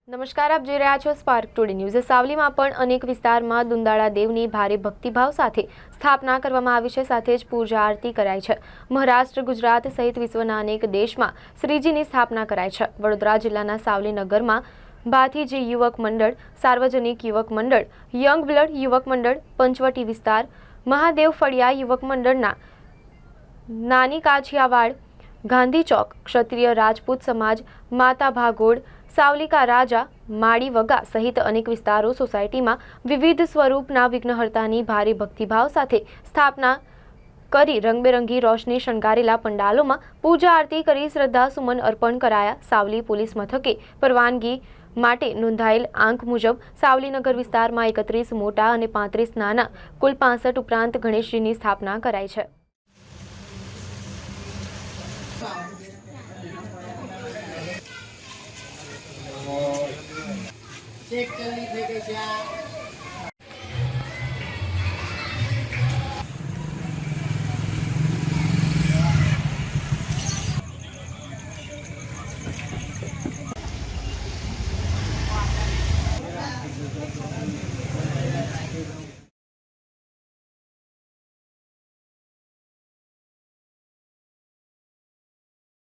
નમસ્કાર, આપ જોઈ રહ્યા છો સ્પાર્ક ટુડે ન્યૂઝ। સાવલીમાં પણ અનેક વિસ્તારમાં દુંદાળા દેવની ભારે ભક્તિભાવ સાથે સ્થાપના કરવામાં આવી છે, સાથે જ પૂજા આરતી કરાઈ છે। મહારાષ્ટ્ર, ગુજરાત સહિત વિશ્વના અનેક દેશમાં શ્રીજીની સ્થાપના કરાઈ છે। વડોદરા જિલ્લાના સાવલી નગરમાં ભાથીજી યુવક મંડળ, સાર્વજનિક યુવક મંડળ, યંગ બ્લડ યુવક મંડળ, પંચવટી વિસ્તાર, મહાદેવ ફળિયા યુવક મંડળના નાની કાછિયાવાડ, ગાંધી ચોક, ક્ષત્રિય રાજપૂત સમાજ, માતા ભાગોળ, સાવલિકા રાજા, માળી વગા સહિત અનેક વિસ્તારો સોસાયટીમાં વિવિધ સ્વરૂપના વિઘ્નહર્તાની ભારે ભક્તિભાવ સાથે સ્થાપના કરી રંગબેરંગી રોશની શણગારેલા પંડાલોમાં પૂજા આરતી કરી શ્રદ્ધા સુમન અર્પણ કરાયા। સાવલી પોલીસ મથકે પરવાનગી માટે નોંધાયેલ આંક મુજબ સાવલીનગર વિસ્તારમાં 31 મોટા અને 35 નાના કુલ 65 ઉપરાંત ગણેશજીની સ્થાપના કરાઈ છે। चेक कर लीजिएगा क्या